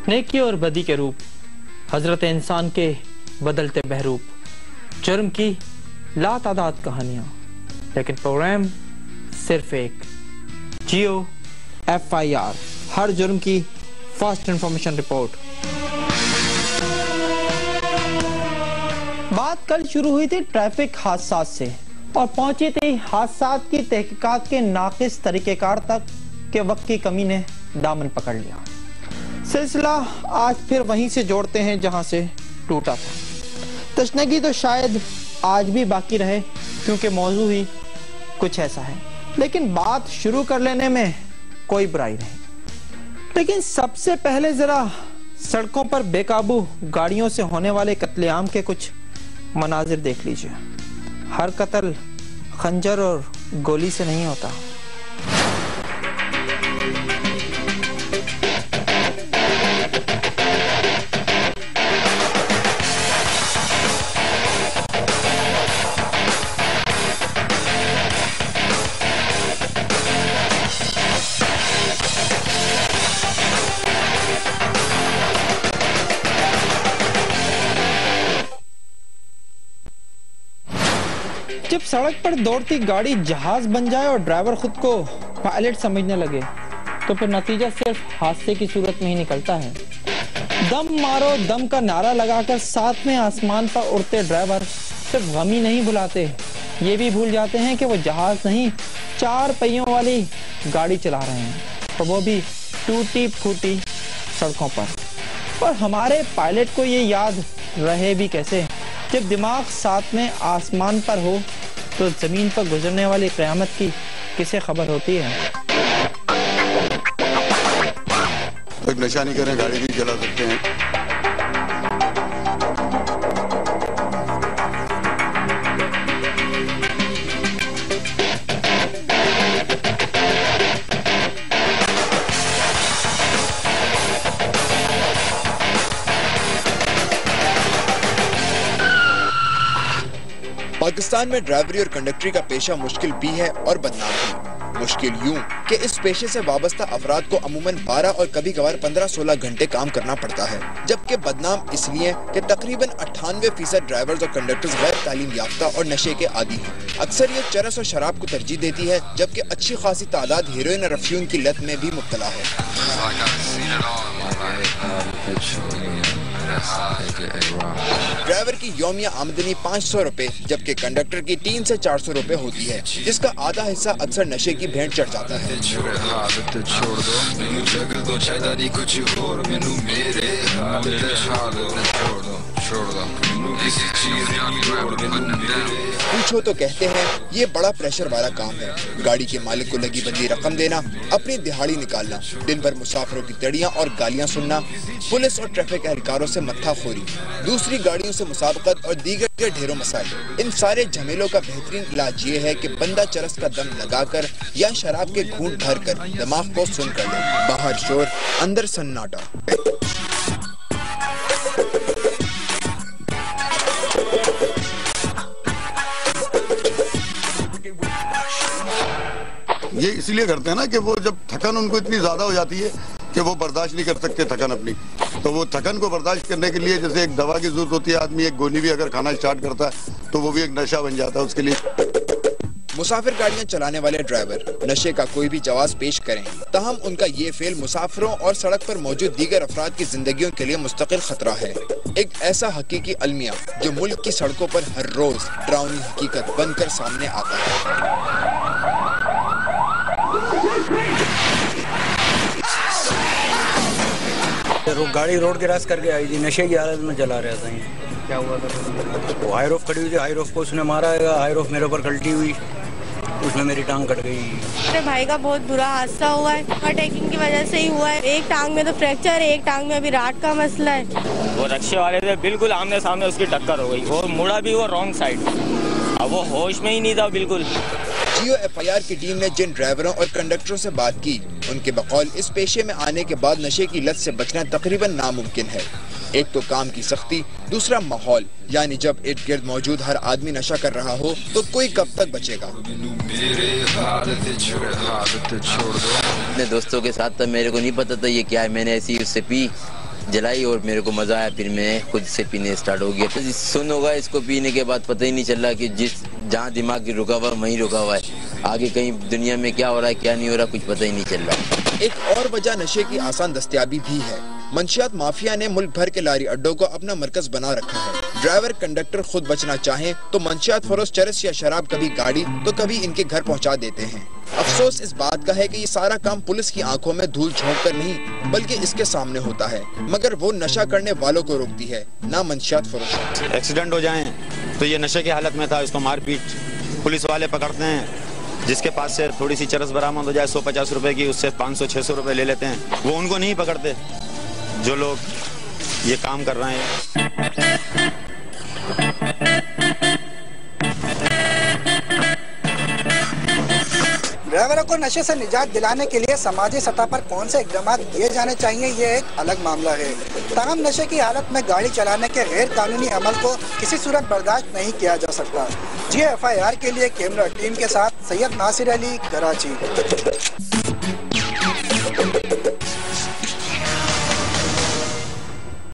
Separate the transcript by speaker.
Speaker 1: नेकी और बदी के रूप, हजरत इंसान के बदलते बहरूप, जुर्म की लातादाद कहानियां, लेकिन प्रोग्राम सिर्फ एक, जियो FIR, हर जुर्म की फास्ट इंफॉर्मेशन रिपोर्ट। बात कल शुरू हुई थी ट्रैफिक हादसा से और पहुंची थी हादसा की तहकीकात के नाकिस तरीकेकार तक के वक्त की कमी ने दामन पकड़ लिया। सिलसिला आज फिर वहीं से जोड़ते हैं जहां से टूटा था। तशनगी तो शायद आज भी बाकी रहे क्योंकि मौजू ही कुछ ऐसा है, लेकिन बात शुरू कर लेने में कोई बुराई नहीं। लेकिन सबसे पहले जरा सड़कों पर बेकाबू गाड़ियों से होने वाले कत्लेआम के कुछ मनाजिर देख लीजिए। हर कत्ल खंजर और गोली से नहीं होता। जब सड़क पर दौड़ती गाड़ी जहाज बन जाए और ड्राइवर खुद को पायलट समझने लगे तो फिर नतीजा सिर्फ हादसे की सूरत में ही निकलता है। दम मारो दम का नारा लगाकर साथ में आसमान पर उड़ते ड्राइवर सिर्फ गम ही नहीं भुलाते, ये भी भूल जाते हैं कि वो जहाज नहीं 4 पहियों वाली गाड़ी चला रहे हैं, और वो भी टूटी फूटी सड़कों पर। और हमारे पायलट को ये याद रहे भी कैसे जब दिमाग साथ में आसमान पर हो तो जमीन पर गुजरने वाली क़यामत की किसे खबर होती है।
Speaker 2: तो नशा नहीं करें, गाड़ी भी चला सकते हैं।
Speaker 3: पाकिस्तान में ड्राइवरी और कंडक्टरी का पेशा मुश्किल भी है और बदनाम भी। मुश्किल यूं कि इस पेशे से वाबस्ता अफराद को अमूमन 12 और कभी कभार 15-16 घंटे काम करना पड़ता है, जबकि बदनाम इसलिए कि तकरीबन 98% ड्राइवर्स और कंडक्टर्स गैर तालीम याफ्ता और नशे के आदी हैं। अक्सर ये चरस और शराब को तरजीह देती है, जबकि अच्छी खासी तादाद हेरोइन और अफयून की लत में भी मुब्तला है। ड्राइवर की यौमिया आमदनी 500 रुपए जबकि कंडक्टर की 300 से 400 रुपए होती है, जिसका आधा हिस्सा अक्सर नशे की भेंट चढ़ जाता है। पूछो तो कहते हैं ये बड़ा प्रेशर वाला काम है। गाड़ी के मालिक को लगी बदली रकम देना, अपनी दिहाड़ी निकालना, दिन भर मुसाफिरों की तड़ियां और गालियां सुनना, पुलिस और ट्रैफिक एहलकारों से मत्थाखोरी, दूसरी गाड़ियों से मुसाबकत और दीगर ढेरों मसाइल। इन सारे झमेलों का बेहतरीन इलाज ये है कि बंदा चरस का दम लगाकर या शराब के घूंट भर कर दिमाग को सुन कर ले। बाहर शोर, अंदर सन्नाटा।
Speaker 2: ये इसलिए करते हैं ना कि वो जब थकन उनको इतनी ज्यादा हो जाती है कि वो बर्दाश्त नहीं कर सकते थकन अपनी, तो वो थकन को बर्दाश्त करने के लिए जैसे एक दवा की जरूरत होती है, आदमी एक गोली भी अगर खाना स्टार्ट करता है तो वो भी एक नशा बन जाता है उसके लिए।
Speaker 3: मुसाफिर गाड़ियां चलाने वाले ड्राइवर नशे का कोई भी जवाब पेश करें, ताहम उनका ये फेल मुसाफिरों और सड़क पर मौजूद दीगर अफराद की जिंदगियों के लिए मुस्तकिल खतरा है। एक ऐसा हकीकी अलमिया जो मुल्क की सड़कों पर हर रोज डरावनी हकीकत बनकर सामने आता है।
Speaker 4: गाड़ी रोड क्रॉस करके आई थी, नशे की हालत में चला रहा था। क्या हुआ था? वो हाईरोफ खड़ी हुई थी, हाईरोफ को उसने मारा है, हाईरोफ मेरे ऊपर कल्टी हुई, उसमें मेरी टांग कट गई।
Speaker 5: मेरे भाई का बहुत बुरा हादसा हुआ है, ओवरटेकिंग की वजह से ही हुआ है। एक टांग में तो फ्रैक्चर है, एक टांग में अभी रात का मसला है।
Speaker 6: वो रिक्शे वाले थे, बिल्कुल आमने सामने उसकी टक्कर हो गई और मुड़ा भी वो रॉन्ग साइड, अब वो होश में ही नहीं था बिल्कुल।
Speaker 3: जियो FIR की टीम ने जिन ड्राइवरों और कंडक्टरों से बात की, उनके बकौल इस पेशे में आने के बाद नशे की लत से बचना तकरीबन नामुमकिन है। एक तो काम की सख्ती, दूसरा माहौल, यानी जब इर्द गिर्द मौजूद हर आदमी नशा कर रहा हो तो कोई कब तक बचेगा।
Speaker 7: अपने दोस्तों के साथ तो मेरे को नहीं पता था ये क्या है, मैंने ऐसी उससे पी जलाई और मेरे को मजा आया, फिर मैं खुद से पीने स्टार्ट हो गया। तो सुन होगा, इसको पीने के बाद पता ही नहीं चल रहा कि जहाँ दिमाग की रुका हुआ वहीं रुका हुआ है, आगे कहीं दुनिया में क्या हो रहा है क्या नहीं हो रहा कुछ पता ही नहीं चल रहा।
Speaker 3: एक और वजह नशे की आसान दस्तयाबी भी है। मंशियात माफिया ने मुल्क भर के लारी अड्डों को अपना मरकज बना रखा है। ड्राइवर कंडक्टर खुद बचना चाहें तो मंशियात फरोश चरस या शराब कभी गाड़ी तो कभी इनके घर पहुंचा देते हैं। अफसोस इस बात का है कि ये सारा काम पुलिस की आंखों में धूल झोंक कर नहीं बल्कि इसके सामने होता है, मगर वो नशा करने वालों को रोकती है, ना मंशियात फरोश।
Speaker 8: एक्सीडेंट हो जाए तो ये नशे की हालत में था, इसको मारपीट पुलिस वाले पकड़ते हैं, जिसके पास से थोड़ी सी चरस बरामद हो जाए 150 रुपए की, उससे 500-600 रुपए ले लेते हैं। वो उनको नहीं पकड़ते जो लोग ये काम कर रहे हैं।
Speaker 9: ड्राइवरों को नशे से निजात दिलाने के लिए समाजी सतह पर कौन से इकदाम किए जाने चाहिए, ये एक अलग मामला है। तमाम नशे की हालत में गाड़ी चलाने के गैर कानूनी अमल को किसी सूरत बर्दाश्त नहीं किया जा सकता। GFIR के लिए कैमरा टीम के साथ सैयद नासिर अली, कराची।